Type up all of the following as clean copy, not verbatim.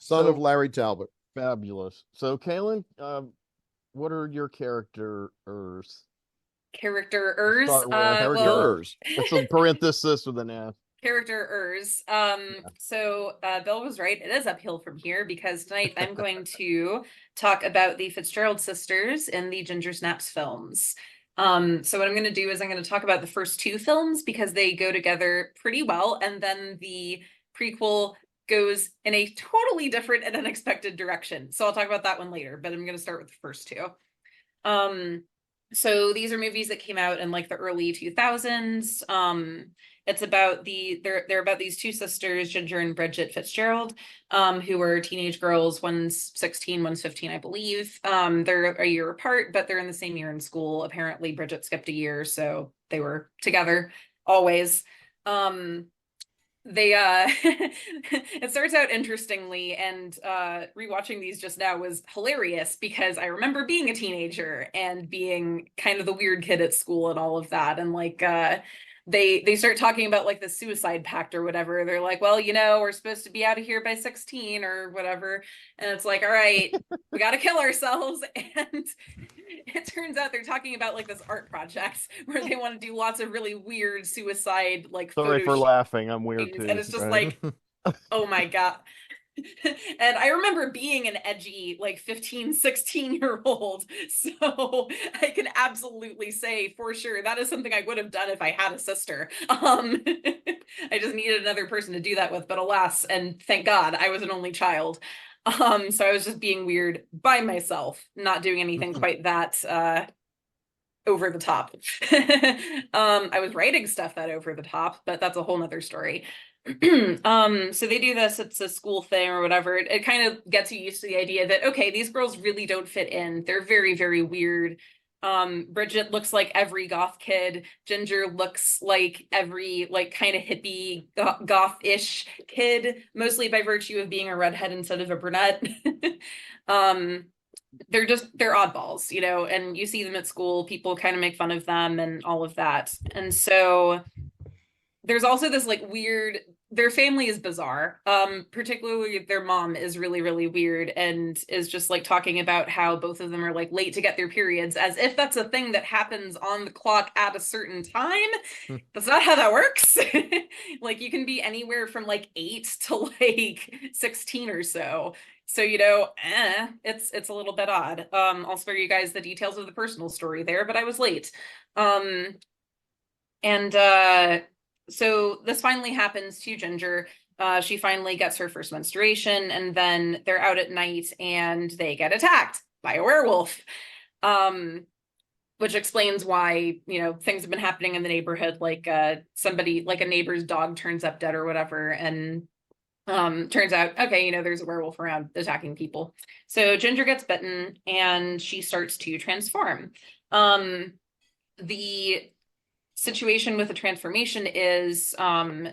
son of So Larry Talbot. fabulous. So, Kaylin, what are your characters? Let's Characterers. start with Well, character. Yours. It's a parenthesis with an F. characterers. So Bill was right. It is uphill from here because tonight I'm going to talk about the Fitzgerald sisters in the Ginger Snaps films. So what I'm going to do is I'm going to talk about the first two films because they go together pretty well, and then the prequel goes in a totally different and unexpected direction. So I'll talk about that one later, but I'm going to start with the first two. Um, so these are movies that came out in like the early 2000s. It's about they're about these two sisters, Ginger and Bridget Fitzgerald, who were teenage girls. One's 16, one's 15, I believe. They're a year apart, but they're in the same year in school. Apparently, Bridget skipped a year, so they were together always. They it starts out interestingly, and rewatching these just now was hilarious because I remember being a teenager and being kind of the weird kid at school and all of that, and like they start talking about like the suicide pact or whatever. They're like, well, we're supposed to be out of here by 16 or whatever, and it's like, all right, we got to kill ourselves. And it turns out they're talking about like this art project where they want to do lots of really weird suicide like Sorry photo for shoots, laughing. I'm weird and too, it's just right? like, oh my god. And I remember being an edgy like 15, 16-year old, so I can absolutely say for sure that is something I would have done if I had a sister. I just needed another person to do that with, but alas and thank god I was an only child. So I was just being weird by myself, not doing anything quite that over the top. I was writing stuff that over the top, but that's a whole nother story. So they do this, it's a school thing or whatever. It kind of gets you used to the idea that, okay, these girls really don't fit in. They're very, very weird. Bridget looks like every goth kid. Ginger looks like every like kind of hippie goth-ish kid, mostly by virtue of being a redhead instead of a brunette. um, they're oddballs, and you see them at school, people kind of make fun of them and all of that. And so there's also this like weird, their family is bizarre. Particularly their mom is really, really weird and is just like talking about how both of them are like late to get their periods, as if that's a thing that happens on the clock at a certain time. That's not how that works. Like you can be anywhere from like 8 to like 16 or so. So, it's a little bit odd. I'll spare you guys the details of the personal story there, but I was late. And so this finally happens to Ginger. She finally gets her first menstruation, and then they're out at night and they get attacked by a werewolf. Which explains why, things have been happening in the neighborhood, like somebody, like a neighbor's dog turns up dead or whatever, and turns out, okay, there's a werewolf around attacking people. So Ginger gets bitten and she starts to transform. The situation with the transformation is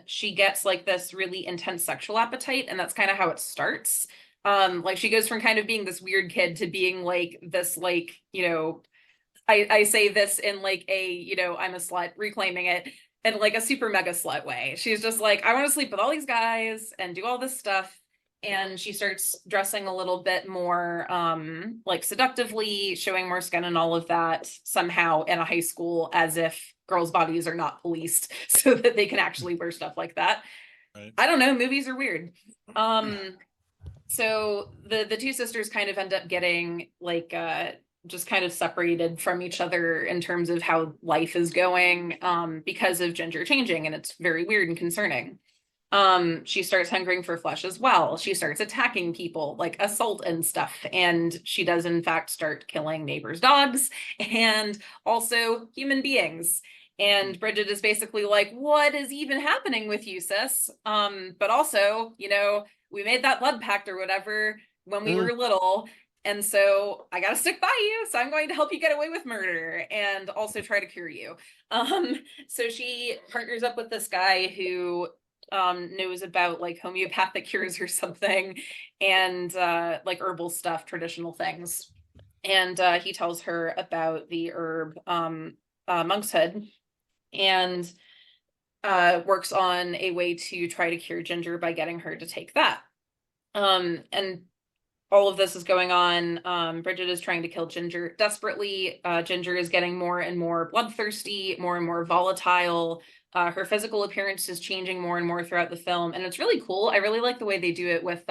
she gets like this really intense sexual appetite, and that's kind of how it starts. Like she goes from kind of being this weird kid to being like this, like, I say this in like a, I'm a slut, reclaiming it in like a super mega slut way. She's just like, I want to sleep with all these guys and do all this stuff. And she starts dressing a little bit more like seductively, showing more skin and all of that somehow in a high school, as if girls' bodies are not policed so that they can actually wear stuff like that. Right. I don't know, movies are weird. So the two sisters kind of end up getting like just kind of separated from each other in terms of how life is going, because of Ginger changing, and it's very weird and concerning. She starts hungering for flesh as well. She starts attacking people, like assault and stuff, and she does in fact start killing neighbors' dogs and also human beings. And Bridget is basically like, what is even happening with you, sis? But also, we made that blood pact or whatever when we were little, and so I gotta stick by you, so I'm going to help you get away with murder and also try to cure you. So she partners up with this guy who knows about like homeopathic cures or something, and like herbal stuff, traditional things. And he tells her about the herb monk's hood, and works on a way to try to cure Ginger by getting her to take that. And all of this is going on. Bridget is trying to kill Ginger desperately. Ginger is getting more and more bloodthirsty, more and more volatile. Her physical appearance is changing more and more throughout the film, and it's really cool. I really like the way they do it with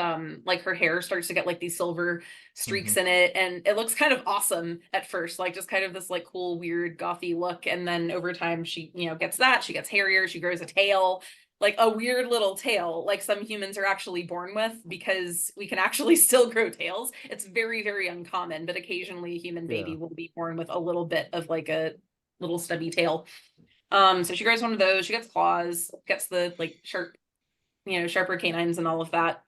like her hair starts to get like these silver streaks in it, and it looks kind of awesome at first, like just kind of this like cool, weird, gothy look. And then over time, she gets that. She gets hairier. She grows a tail, like a weird little tail, like some humans are actually born with, because we can actually still grow tails. It's very, very uncommon, but occasionally a human baby will be born with a little bit of like a little stubby tail. So she grows one of those. She gets claws, gets the like sharp, sharper canines and all of that.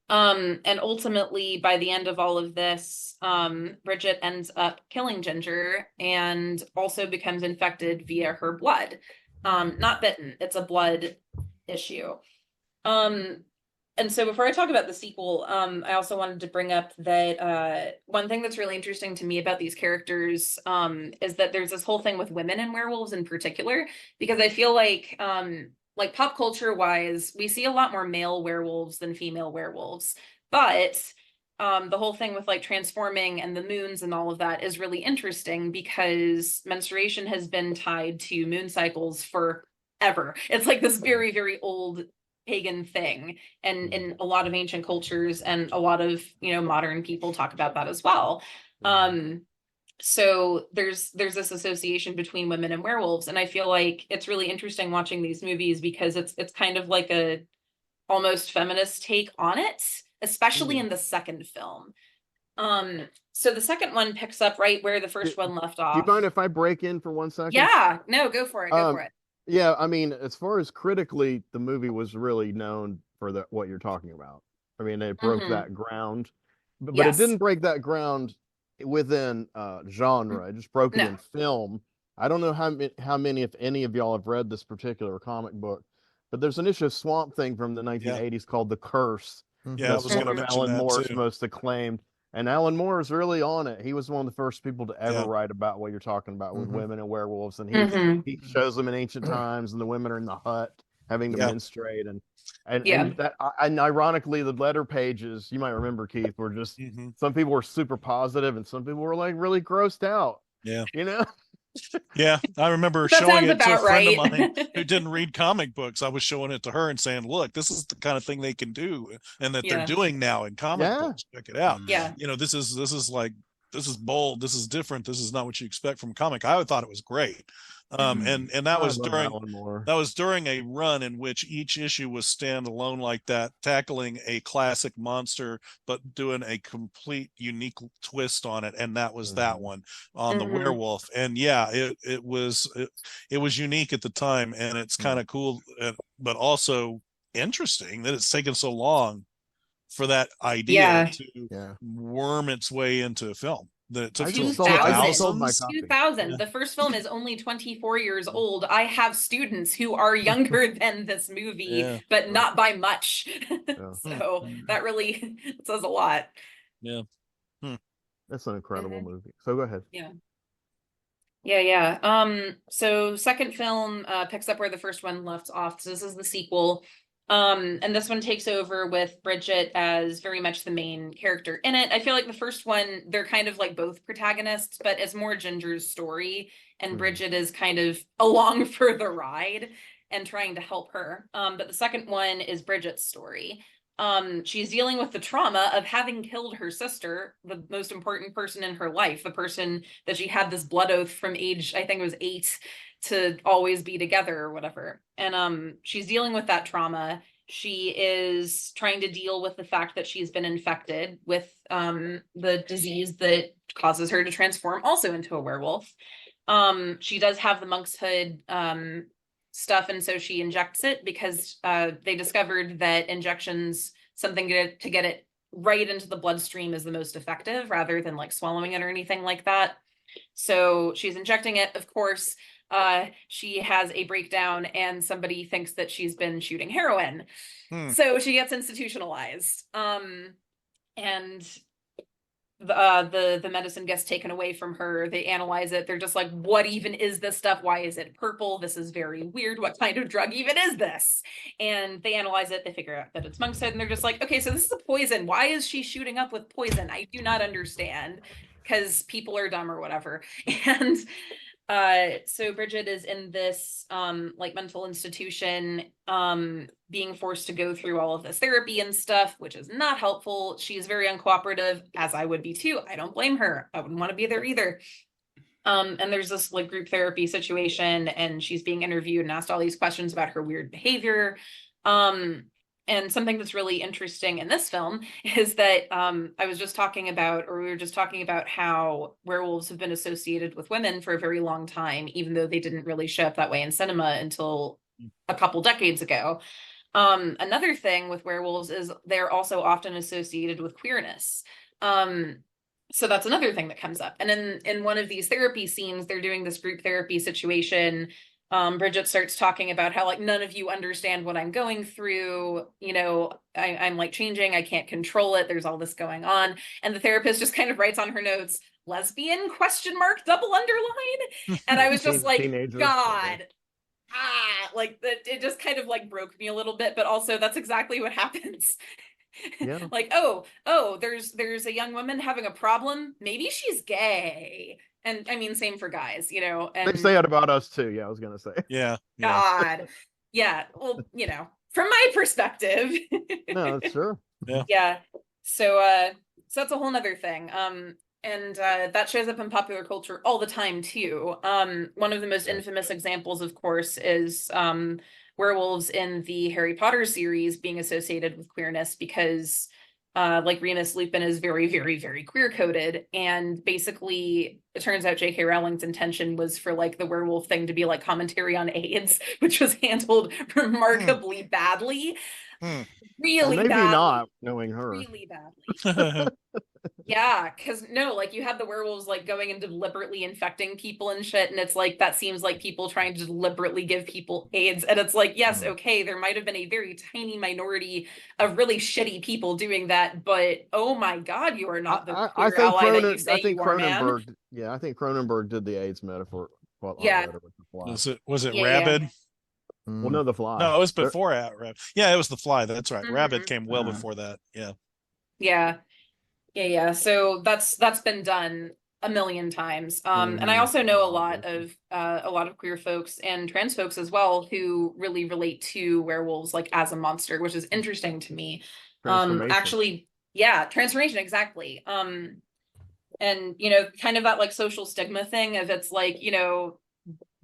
And ultimately, by the end of all of this, Bridget ends up killing Ginger and also becomes infected via her blood. Not bitten, it's a blood issue. And so before I talk about the sequel, I also wanted to bring up that one thing that's really interesting to me about these characters is that there's this whole thing with women and werewolves in particular, because I feel like pop culture wise, we see a lot more male werewolves than female werewolves. But the whole thing with like transforming and the moons and all of that is really interesting, because menstruation has been tied to moon cycles forever. It's like this very, very old pagan thing, and in a lot of ancient cultures, and a lot of modern people talk about that as well. So there's this association between women and werewolves, and I feel like it's really interesting watching these movies, because it's kind of like a almost feminist take on it, especially in the second film. So the second one picks up right where the first one left off. Do you mind if I break in for 1 second? Yeah, no, go for it. Go for it. Yeah, I mean, as far as critically, the movie was really known for what you're talking about. I mean, it broke that ground, but it didn't break that ground within genre. It just broke it in film. I don't know how many, if any of y'all have read this particular comic book, but there's an issue of Swamp Thing from the 1980s called The Curse. Yeah, I was that's going to one of mention Alan that Moore's too. most acclaimed. And Alan Moore is really on it. He was one of the first people to ever write about what you're talking about with women and werewolves. And he shows them in ancient times, and the women are in the hut having to menstruate. And ironically, the letter pages, you might remember, Keith, were just some people were super positive and some people were like really grossed out. Yeah. Yeah, I remember showing it to a friend of mine who didn't read comic books. I was showing it to her and saying, look, this is the kind of thing they can do and that they're doing now in comic books. Check it out. Yeah. This is bold. This is different. This is not what you expect from comic. I thought it was great. And that was during a run in which each issue was standalone like that, tackling a classic monster, but doing a complete unique twist on it. And that was that one on the werewolf. And it was unique at the time, and it's kind of cool, but also interesting that it's taken so long for that idea to worm its way into film. That it took 2000. The first film is only 24 years old. I have students who are younger than this movie, but not by much. So that really says a lot. Yeah. That's an incredible movie. So go ahead. So second film picks up where the first one left off. So this is the sequel. And this one takes over with Brigitte as very much the main character in it. I feel like the first one, they're kind of like both protagonists, but it's more Ginger's story, and Brigitte is kind of along for the ride and trying to help her. But the second one is Bridget's story. She's dealing with the trauma of having killed her sister, the most important person in her life, the person that she had this blood oath from age, I think it was 8, to always be together or whatever. And she's dealing with that trauma. She is trying to deal with the fact that she's been infected with the disease that causes her to transform also into a werewolf. She does have the monk's hood stuff, and so she injects it because they discovered that injections, something to get it right into the bloodstream, is the most effective rather than like swallowing it or anything like that. So she's injecting it, of course. She has a breakdown and somebody thinks that she's been shooting heroin. So she gets institutionalized. And the medicine gets taken away from her. They analyze it. They're just like, what even is this stuff? Why is it purple? This is very weird. What kind of drug even is this? And they analyze it. They figure out that it's monkshood, and they're just like, okay, so this is a poison. Why is she shooting up with poison? I do not understand, because people are dumb or whatever. And so Brigitte is in this like mental institution, being forced to go through all of this therapy and stuff, which is not helpful. She's very uncooperative, as I would be too. I don't blame her. I wouldn't want to be there either. And there's this like group therapy situation, and she's being interviewed and asked all these questions about her weird behavior. And something that's really interesting in this film is that we were just talking about how werewolves have been associated with women for a very long time, even though they didn't really show up that way in cinema until a couple decades ago. Another thing with werewolves is they're also often associated with queerness. So that's another thing that comes up. And in one of these therapy scenes, they're doing this group therapy situation. Brigitte starts talking about how like none of you understand what I'm going through. You know, I'm like changing. I can't control it. There's all this going on. And the therapist just kind of writes on her notes, lesbian ? Double underline. And I was just like, teenagers. God, like that. It just kind of like broke me a little bit, but also that's exactly what happens. Yeah. Like, oh, there's a young woman having a problem. Maybe she's gay. And I mean, same for guys, you know. And they say it about us too. Yeah, I was gonna say. Yeah. God. Yeah. Well, you know, from my perspective. No, that's true. Yeah. Yeah. So that's a whole nother thing. And that shows up in popular culture all the time too. One of the most infamous examples, of course, is werewolves in the Harry Potter series being associated with queerness, because like Remus Lupin is very, very, very queer coded. And basically it turns out J.K. Rowling's intention was for like the werewolf thing to be like commentary on AIDS, which was handled remarkably badly. Really maybe badly. not, knowing her. Really badly. Yeah, because no, like you had the werewolves like going and deliberately infecting people and shit, and it's like that seems like people trying to deliberately give people AIDS, and it's like, yes, okay, there might have been a very tiny minority of really shitty people doing that, but oh my God, you are not the queer ally that you say you are, man. Yeah, I think Cronenberg did the AIDS metaphor. Yeah. Was it Rabid? Well, no, the Fly. No, it was before Rabid. Yeah, it was the Fly. That's right. Rabid came well before that. Yeah. Yeah. So that's been done a million times. And I also know a lot of queer folks and trans folks as well who really relate to werewolves like as a monster, which is interesting to me. Actually, yeah, transformation, exactly. And you know, kind of that like social stigma thing of it's like, you know,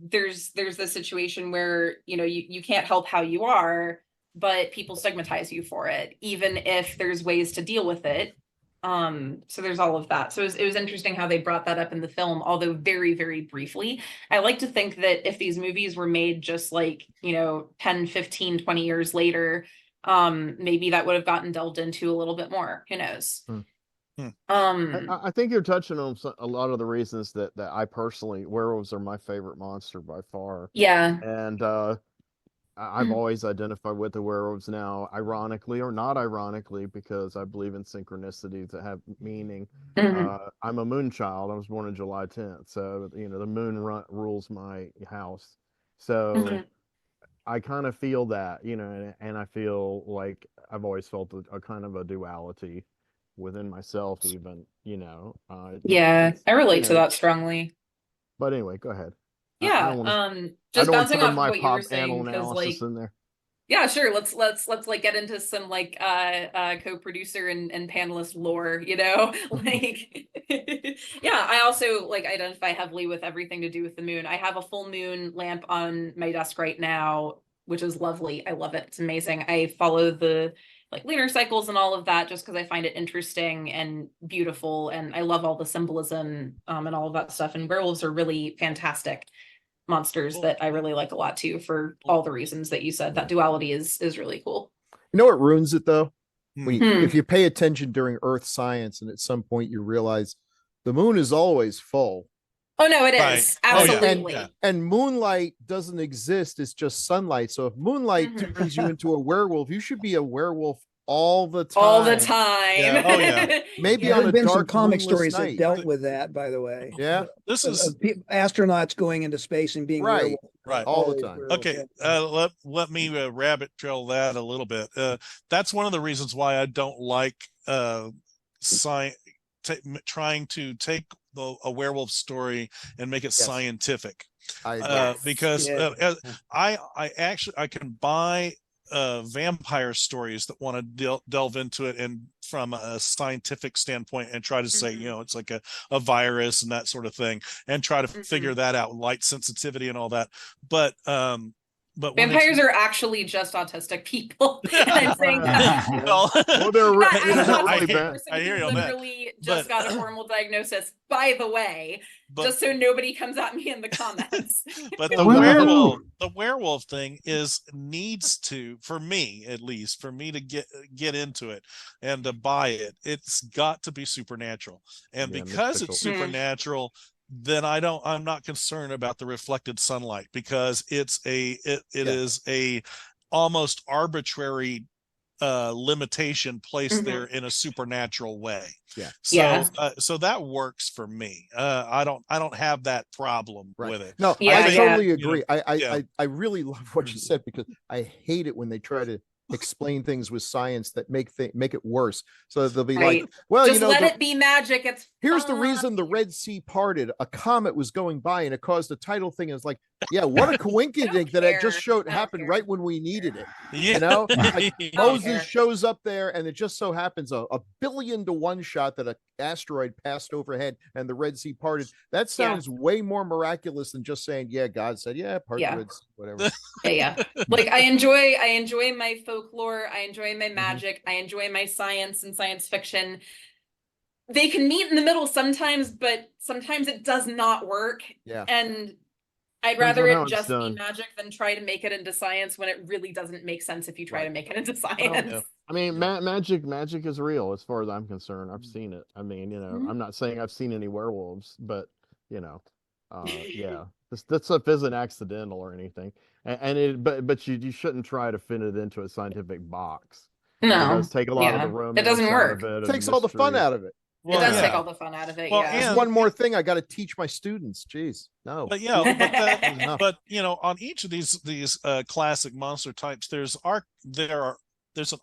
there's this situation where, you know, you can't help how you are, but people stigmatize you for it, even if there's ways to deal with it. So there's all of that. So it was interesting how they brought that up in the film, although very, very briefly. I like to think that if these movies were made just like, you know, 10, 15, 20 years later, maybe that would have gotten delved into a little bit more. Who knows? I think you're touching on a lot of the reasons that I personally, werewolves are my favorite monster by far. Yeah. And I've always identified with the werewolves now, ironically or not ironically, because I believe in synchronicities that have meaning. I'm a moon child. I was born on July 10th. So, you know, the moon rules my house. So I kind of feel that, you know, and I feel like I've always felt a kind of a duality within myself, even, you know. Yeah, I relate to that strongly. But anyway, go ahead. Yeah, just bouncing off what you were saying, because like, in there. Yeah, sure. Let's like get into some like co-producer and panelist lore, you know? Like yeah, I also like identify heavily with everything to do with the moon. I have a full moon lamp on my desk right now, which is lovely. I love it. It's amazing. I follow the like lunar cycles and all of that just because I find it interesting and beautiful, and I love all the symbolism and all of that stuff. And werewolves are really fantastic monsters that I really like a lot too, for all the reasons that you said. That duality is really cool. You know what ruins it though? If you pay attention during Earth science, and at some point you realize the moon is always full. Oh no, it is. Absolutely. And moonlight doesn't exist. It's just sunlight. So if moonlight turns you into a werewolf, you should be a werewolf all the time. All the time. Yeah. Oh yeah. Maybe There on a have been some dark comic moonless stories that night. dealt with that, by the way. Yeah. This is Astronauts going into space and being Right. werewolves. Right. All the time. Okay, let me rabbit trail that a little bit. That's one of the reasons why I don't like trying to take a werewolf story and make it scientific. Because I actually I can buy vampire stories that want to delve into it and from a scientific standpoint and try to say, you know, it's like a virus and that sort of thing, and try to figure that out, light sensitivity and all that. But vampires are actually just autistic people. I'm saying that. I hear you on that. Literally just got a formal diagnosis, by the way, just so nobody comes at me in the comments. But the werewolf thing needs to, for me at least, for me to get into it and to buy it, it's got to be supernatural. And because it's supernatural, then I'm not concerned about the reflected sunlight, because it is a almost arbitrary limitation placed there in a supernatural way. So that works for me. I don't have that problem with it. No, I totally agree. You know, I really love what you said, because I hate it when they try to explain things with science that make it worse. So they'll be like, well, just let it be magic. Here's the reason the Red Sea parted. A comet was going by and it caused a tidal thing. It's like, yeah, what a coincidence that it just happened right when we needed it. You know, like Moses shows up there and it just so happens a 1,000,000,000 shot that an asteroid passed overhead and the Red Sea parted. That sounds way more miraculous than just saying, yeah, God said, part the Red Sea, whatever. Like I enjoy my folklore. I enjoy my magic. I enjoy my science and science fiction. They can meet in the middle sometimes, but sometimes it does not work. And I'd rather it just be magic than try to make it into science when it really doesn't make sense if you try to make it into science. I mean, magic is real as far as I'm concerned. I've seen it. I mean, you know, I'm not saying I've seen any werewolves, but you know, this stuff isn't accidental or anything. But you shouldn't try to fit it into a scientific box. No, it does take a lot of the room. It doesn't work. It takes all the fun out of it. It does take all the fun out of it. There's one more thing I got to teach my students. Jeez, no. But you know, on each of these classic monster types, there's an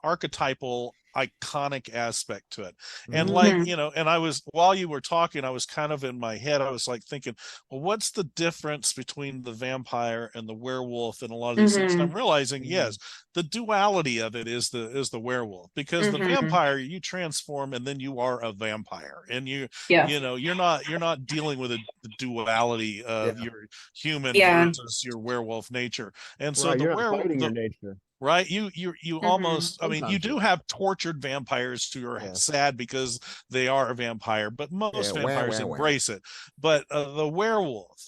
archetypal, iconic aspect to it. And like, you know, and while you were talking, I was kind of in my head, I was like thinking, well, what's the difference between the vampire and the werewolf and a lot of these things? And I'm realizing, yes, the duality of it is the werewolf, because the vampire, you transform and then you are a vampire, and you know, you're not dealing with the duality of your human versus your werewolf nature. And so the werewolf, your nature. Right, you almost, I mean, you do have tortured vampires who are sad because they are a vampire, but most vampires embrace it. But the werewolf,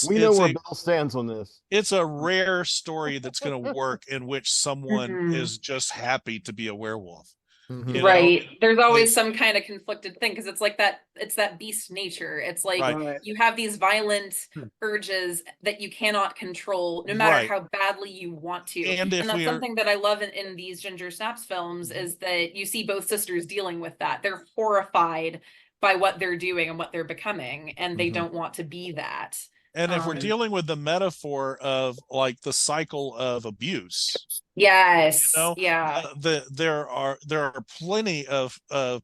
we know where Bill stands on this. It's a rare story that's going to work in which someone is just happy to be a werewolf. Right. There's always some kind of conflicted thing, because it's like that, it's that beast nature. It's like you have these violent urges that you cannot control, no matter how badly you want to. And that's something that I love in these Ginger Snaps films, is that you see both sisters dealing with that. They're horrified by what they're doing and what they're becoming, and they don't want to be that. And if we're dealing with the metaphor of like the cycle of abuse, yes, you know, there are plenty of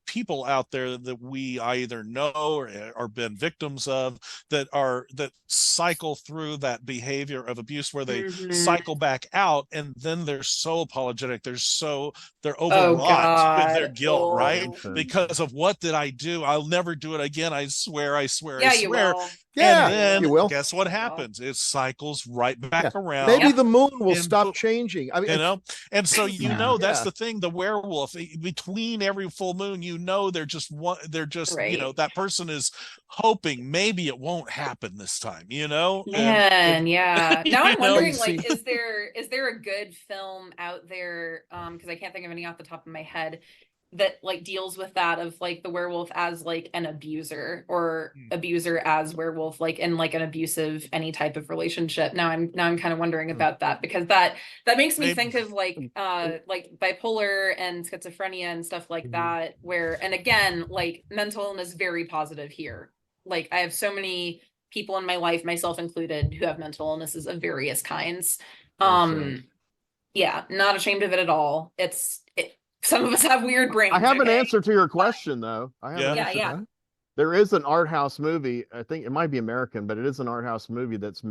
people out there that we either know or been victims of that cycle through that behavior of abuse, where they cycle back out, and then they're so apologetic, they're overwrought with their guilt, right? Because of, what did I do? I'll never do it again. I swear. I swear. Yeah, and then you will. Guess what happens? It cycles right back around. Maybe the moon will stop changing. I mean, you know, and so that's the thing. The werewolf, between every full moon, you know, they're just you know, that person is hoping maybe it won't happen this time. You know, now I'm wondering, like, is there a good film out there? Because I can't think of any off the top of my head, that like deals with that of like the werewolf as like an abuser or abuser as werewolf, like in like an abusive any type of relationship. Now I'm kind of wondering about that, because that makes me think of like bipolar and schizophrenia and stuff like that, where, and again, like mental illness, very positive here. Like I have so many people in my life, myself included, who have mental illnesses of various kinds. Yeah, not ashamed of it at all. Some of us have weird brains. I have an answer to your question, though. Yeah. There is an art house movie. I think it might be American, but it is an art house movie that's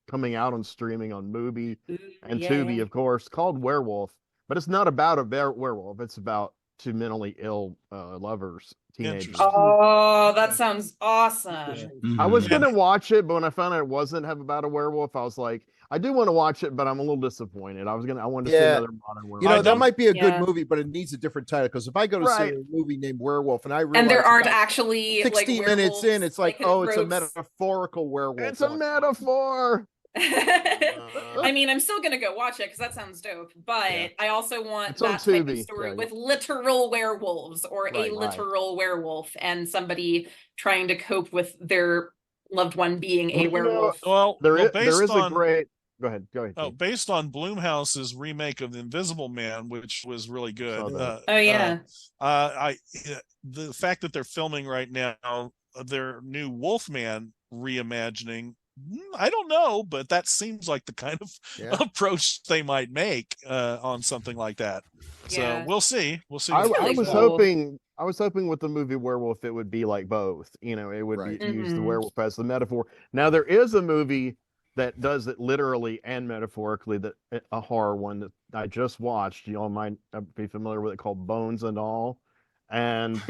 coming out on streaming on Mubi and Tubi, of course, called Werewolf. But it's not about a werewolf. It's about two mentally ill lovers, teenagers. Oh, that sounds awesome. I was going to watch it, but when I found out it wasn't about a werewolf, I was like, I do want to watch it, but I'm a little disappointed. I wanted to see another modern werewolf. You know, that might be a good movie, but it needs a different title. Because if I go to see a movie named Werewolf and I realize, and there aren't actually 60 like minutes in, it's like, oh, it's a tropes. metaphorical werewolf. It's a metaphor. I mean, I'm still gonna go watch it because that sounds dope, but I also want that type of story with literal werewolves or a literal werewolf and somebody trying to cope with their loved one being a werewolf. There is a great. Go ahead. Oh, based on Blumhouse's remake of The Invisible Man, which was really good. The fact that they're filming right now their new Wolfman reimagining, I don't know, but that seems like the kind of approach they might make on something like that. So we'll see. I was hoping with the movie Werewolf, it would be like both. You know, it would use the werewolf as the metaphor. Now there is a movie that does it literally and metaphorically, that a horror one that I just watched. You all might be familiar with it, called Bones and All. And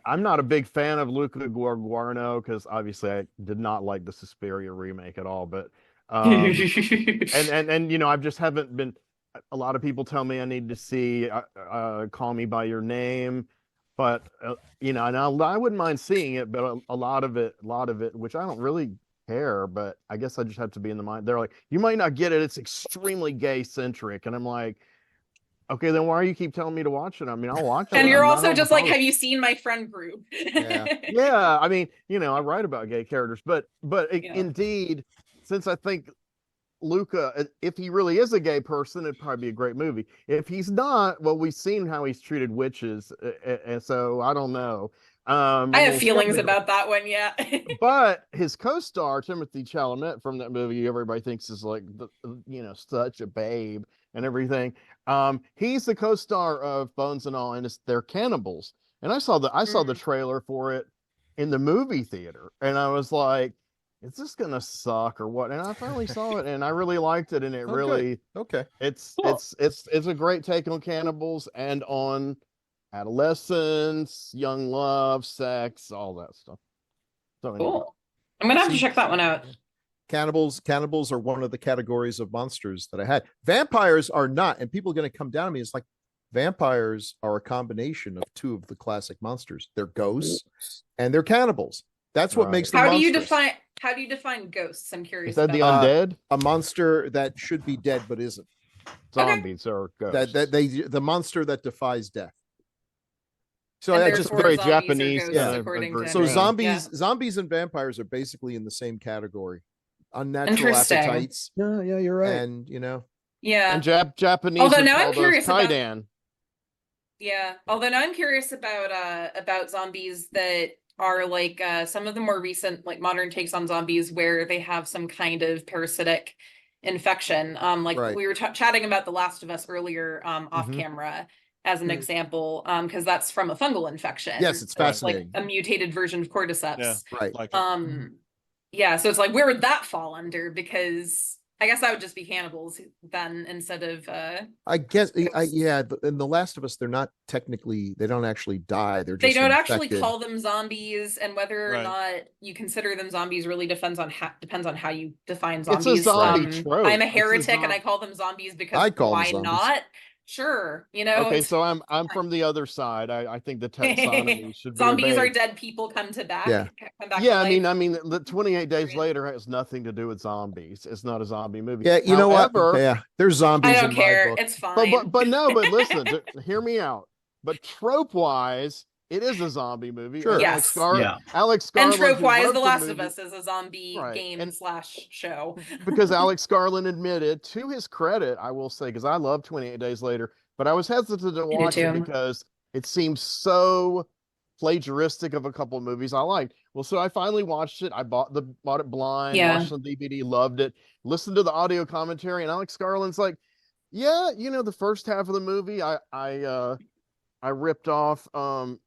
I'm not a big fan of Luca Guadagnino because obviously I did not like the Suspiria remake at all. But and you know, I just haven't been. A lot of people tell me I need to see Call Me by Your Name, but you know, and I wouldn't mind seeing it, but a lot of it, which I don't really care, but I guess I just have to be in the mind. They're like, you might not get it. It's extremely gay centric, and I'm like, okay, then why do you keep telling me to watch it? I mean, I'll watch it. And you're also just like, have you seen my friend group? Yeah. I mean, you know, I write about gay characters, but indeed, since I think Luca, if he really is a gay person, it'd probably be a great movie. If he's not, well, we've seen how he's treated witches, and so I don't know. I have feelings about that one, But his co-star Timothy Chalamet from that movie, everybody thinks is like, you know, such a babe and everything. He's the co-star of Bones and All, and they're cannibals. And I saw the trailer for it in the movie theater, and I was like, is this gonna suck or what? And I finally saw it, and I really liked it, and it it's a great take on cannibals and on adolescence, young love, sex, all that stuff. So anyway. Cool. I'm gonna have to check that one out. Cannibals are one of the categories of monsters that I had. Vampires are not, and people are going to come down to me. It's like, vampires are a combination of two of the classic monsters. They're ghosts and they're cannibals. That's what makes them monsters. How do you define ghosts? I'm curious. Is that the undead? A monster that should be dead but isn't. Zombies or ghosts. The monster that defies death. So that's just very Japanese. So zombies and vampires are basically in the same category. Unnatural appetites. Yeah, you're right. And you know, and Japanese. Although now I'm curious about Although now I'm curious about zombies that are like some of the more recent, like modern takes on zombies where they have some kind of parasitic infection. We were chatting about The Last of Us earlier off camera as an example, because that's from a fungal infection. Yes, it's fascinating. Like a mutated version of cordyceps. Yeah, so it's like, where would that fall under? Because I guess that would just be cannibals then, instead of I guess in The Last of Us, they're not technically, they don't actually die. They don't actually call them zombies, and whether or not you consider them zombies really depends on how you define zombies. It's a zombie trope. I'm a heretic and I call them zombies because why not? Sure, you know. Okay, so I'm from the other side. I think the taxonomy should be zombies are dead people come back. Come back to life. I mean, the 28 Days Later has nothing to do with zombies. It's not a zombie movie. Yeah, you know what? Yeah, there's zombies. I don't care. It's fine. But listen, hear me out. but trope wise, it is a zombie movie. Sure. Yes. Alex And Garland, trope-wise, who The wrote Last movie, of Us is a zombie Right. game And- / show. because Alex Garland admitted, to his credit, I will say, because I love 28 Days Later, but I was hesitant to watch it too. because it seems so plagiaristic of a couple of movies I liked. Well, so I finally watched it. I bought it blind, Yeah. watched on DVD, loved it, listened to the audio commentary, and Alex Garland's like, yeah, the first half of the movie, I ripped off the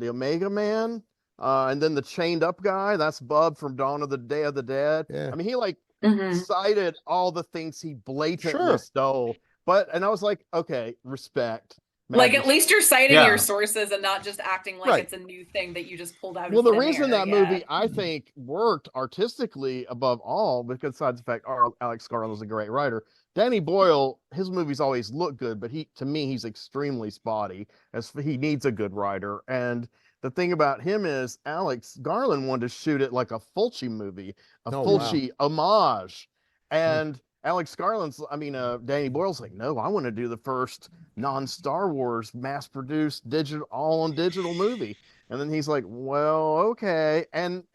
Omega Man, and then the chained up guy, that's Bub from Dawn of the Day of the Dead. Yeah. I mean, he Mhm. cited all the things he blatantly Sure. stole, and I was like, okay, respect. Like, at least you're citing Yeah. your sources and not just acting like Right. it's a new thing that you just pulled out Well, of the thin reason air. that movie, I think, worked artistically above all, besides the fact Alex Garland was a great writer, Danny Boyle, his movies always look good, but to me, he's extremely spotty, as he needs a good writer. And the thing about him is Alex Garland wanted to shoot it like a Fulci movie, a Fulci homage. And Alex Garland's, Danny Boyle's like, no, I want to do the first non-Star Wars mass-produced all-on-digital movie. And then he's like, well, okay. And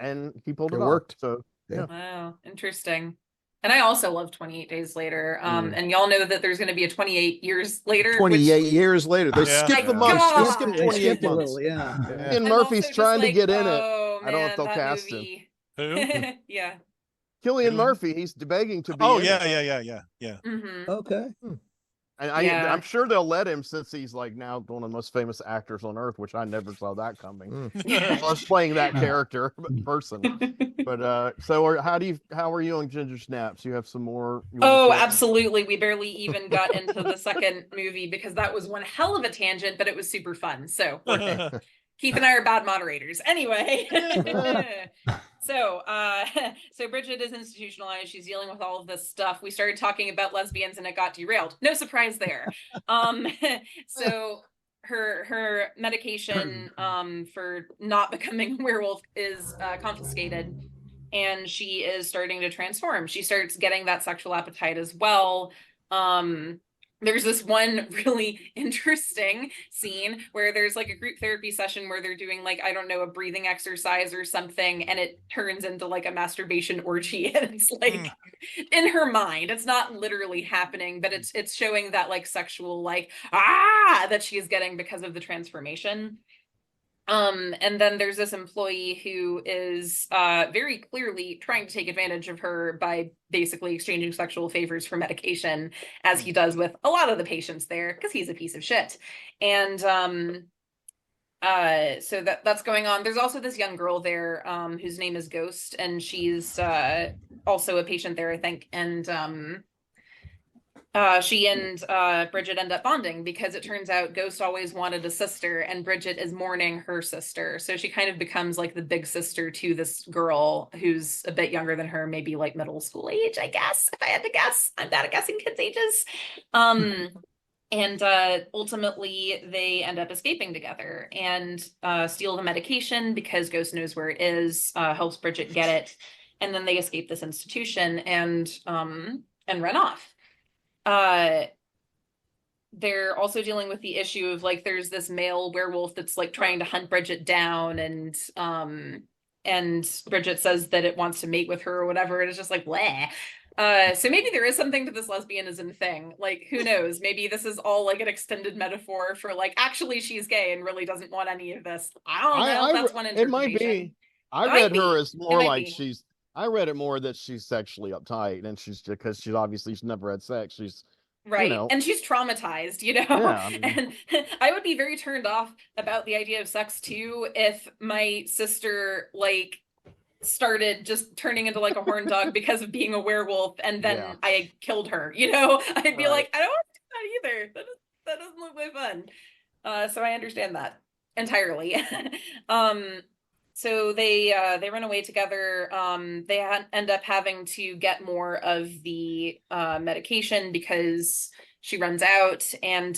he pulled it off. worked. So, yeah. Wow, interesting. And I also love 28 Days Later. And y'all know that there's going to be a 28 years later. 28 years later. They Yeah. skipped the My months. They God. skipped They 28 skipped a months. little, yeah. And I'm Murphy's also trying just to get in it. oh, I don't know if man, they'll that cast movie. Who? Yeah. Cillian Murphy, he's begging to be Oh in yeah, it. yeah. Mhm. Okay. And Yeah. I'm sure they'll let him, since he's like now one of the most famous actors on earth, which I never saw that coming. I was playing that character person. But so how are you on Ginger Snaps? You have some more? Oh, absolutely. We barely even got into the second movie because that was one hell of a tangent, but it was super fun. So worth it. Keith and I are bad moderators. Anyway. So Bridget is institutionalized. She's dealing with all of this stuff. We started talking about lesbians and it got derailed. No surprise there. So her medication for not becoming a werewolf is confiscated, and she is starting to transform. She starts getting that sexual appetite as well. There's this one really interesting scene where there's like a group therapy session where they're doing like, I don't know, a breathing exercise or something, and it turns into like a masturbation orgy. And it's like in her mind, it's not literally happening, but it's showing that like sexual like that she is getting because of the transformation. And then there's this employee who is very clearly trying to take advantage of her by basically exchanging sexual favors for medication, as he does with a lot of the patients there, because he's a piece of shit. And so that's going on. There's also this young girl there whose name is Ghost, and she's also a patient there, I think. And she and Bridget end up bonding because it turns out Ghost always wanted a sister, and Bridget is mourning her sister. So she kind of becomes like the big sister to this girl who's a bit younger than her, maybe like middle school age, I guess, if I had to guess. I'm bad at guessing kids' ages. And ultimately, they end up escaping together and steal the medication because Ghost knows where it is, helps Bridget get it, and then they escape this institution and run off. They're also dealing with the issue of like there's this male werewolf that's like trying to hunt Bridget down, and Bridget says that it wants to mate with her or whatever, and it's just like bleh. So maybe there is something to this lesbianism thing. Like, who knows? Maybe this is all like an extended metaphor for like actually she's gay and really doesn't want any of this. I don't know. That's one interpretation. It might be. I read her as more like I read it more that she's sexually uptight, and she's obviously never had sex. She's right. And she's traumatized, Yeah, I mean, and I would be very turned off about the idea of sex too if my sister like started just turning into like a horn dog because of being a werewolf, and then I killed her. I'd be like, I don't want to do that either. That doesn't look like fun. So I understand that entirely. So they run away together. They end up having to get more of the medication because she runs out, and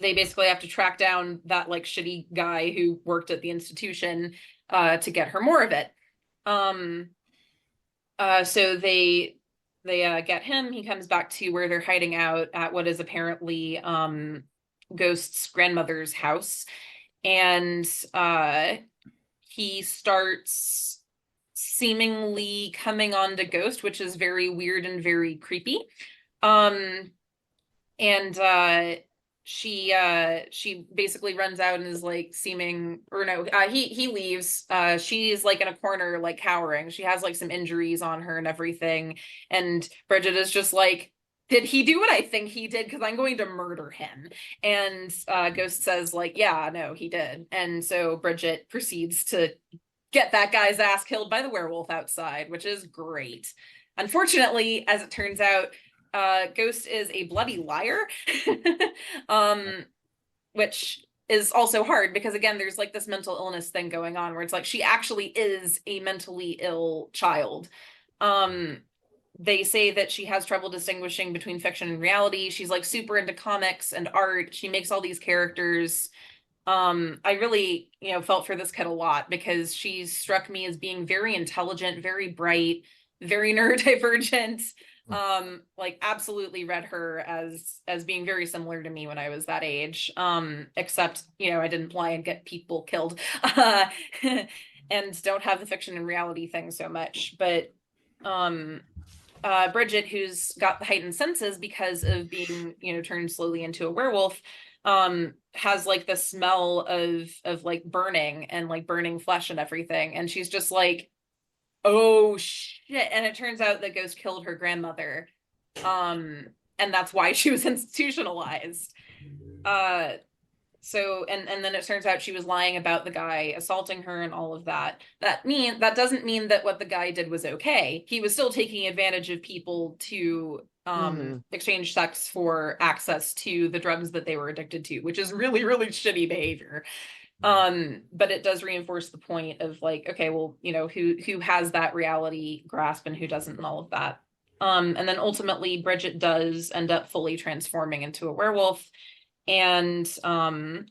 they basically have to track down that like shitty guy who worked at the institution to get her more of it. So they get him. He comes back to where they're hiding out at what is apparently Ghost's grandmother's house, and he starts seemingly coming on to Ghost, which is very weird and very creepy. And she basically runs out and is like seeming, or no, he leaves. She's like in a corner, like cowering. She has like some injuries on her and everything. And Brigitte is just like, did he do what I think he did? Because I'm going to murder him. And Ghost says like, yeah, no, he did. And so Brigitte proceeds to get that guy's ass killed by the werewolf outside, which is great. Unfortunately, as it turns out, Ghost is a bloody liar, which is also hard because, again, there's like this mental illness thing going on where it's like she actually is a mentally ill child. They say that she has trouble distinguishing between fiction and reality. She's like super into comics and art. She makes all these characters. I really, felt for this kid a lot because she struck me as being very intelligent, very bright, very neurodivergent. Like absolutely read her as being very similar to me when I was that age. Except, I didn't lie and get people killed. And don't have the fiction and reality thing so much. But Brigitte, who's got the heightened senses because of being, turned slowly into a werewolf, has like the smell of like burning and like burning flesh and everything. And she's just like, oh shit. And it turns out that Ghost killed her grandmother. And that's why she was institutionalized. So and then it turns out she was lying about the guy assaulting her and all of that. That doesn't mean that what the guy did was okay. He was still taking advantage of people to exchange sex for access to the drugs that they were addicted to, which is really, really shitty behavior. But it does reinforce the point of like, okay, well, who has that reality grasp and who doesn't and all of that. And then ultimately Brigitte does end up fully transforming into a werewolf. And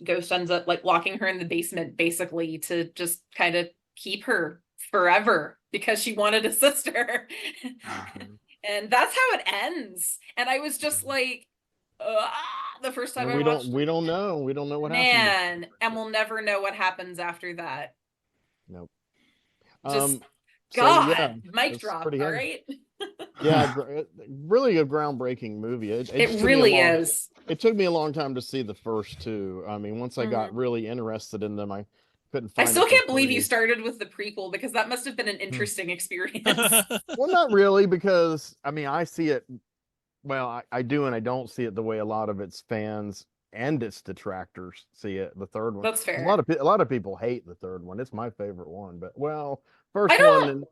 Ghost ends up like locking her in the basement basically to just kind of keep her forever because she wanted a sister. And that's how it ends. And I was just like, the first time we don't know what happens. And we'll never know what happens after that. Nope. Just mic drop. All right. Yeah, really a groundbreaking movie. It really is. It took me a long time to see the first two. I mean, once I got really interested in them, I couldn't find. I still can't believe you started with the prequel because that must have been an interesting experience. Well, not really, because I mean, I see it. Well, I do and I don't see it the way a lot of its fans and its detractors see it. The third one. That's fair. A lot of people hate the third one. It's my favorite one, but I don't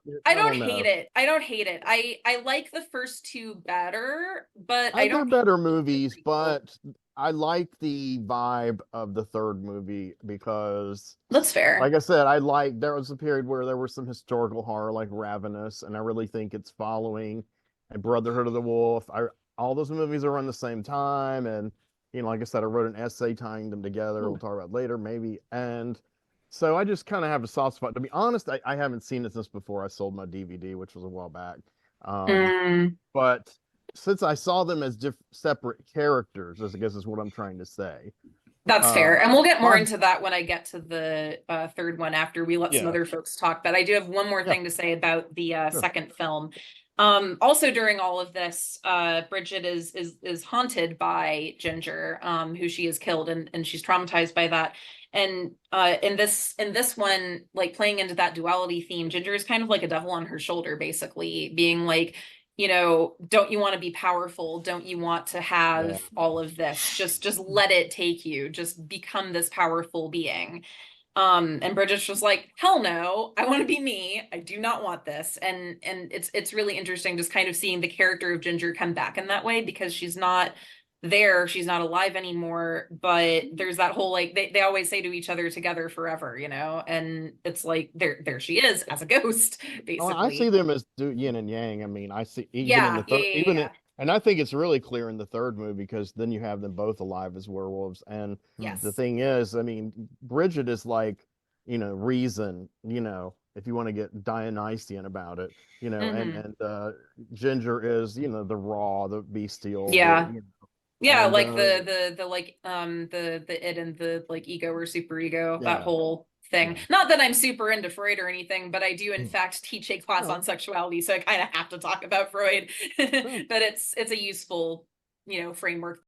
hate it. I don't hate it. I like the first two better, but I don't. They're better movies, but I like the vibe of the third movie because that's fair. Like I said, there was a period where there was some historical horror like Ravenous, and I really think it's following a Brotherhood of the Wolf. All those movies are around the same time, and like I said, I wrote an essay tying them together. We'll talk about later, maybe. And so I just kind of have a soft spot. To be honest, I haven't seen it since before I sold my DVD, which was a while back. But since I saw them as separate characters, I guess is what I'm trying to say. That's fair. And we'll get more into that when I get to the third one after we let some other folks talk. But I do have one more thing to say about the second film. Also during all of this, Brigitte is haunted by Ginger, who she has killed, and she's traumatized by that. And in this one, like playing into that duality theme, Ginger is kind of like a devil on her shoulder, basically being like, don't you want to be powerful? Don't you want to have all of this? Just let it take you. Just become this powerful being. And Brigitte's just like, hell no, I want to be me. I do not want this. And it's really interesting just kind of seeing the character of Ginger come back in that way because she's not there, she's not alive anymore, but there's that whole like they always say to each other together forever, and it's like there she is as a ghost, basically. I see them as yin and yang. I mean, I see and I think it's really clear in the third movie because then you have them both alive as werewolves. And the thing is, I mean, Brigitte is like, reason, if you want to get Dionysian about it, and Ginger is, the raw, the bestial. Yeah. Yeah, And, like the like the id and the like ego or superego, Yeah. that whole thing. Yeah. Not that I'm super into Freud or anything, but I do in fact teach a class No. on sexuality, so I kind of have to talk about Freud. But it's a useful, framework.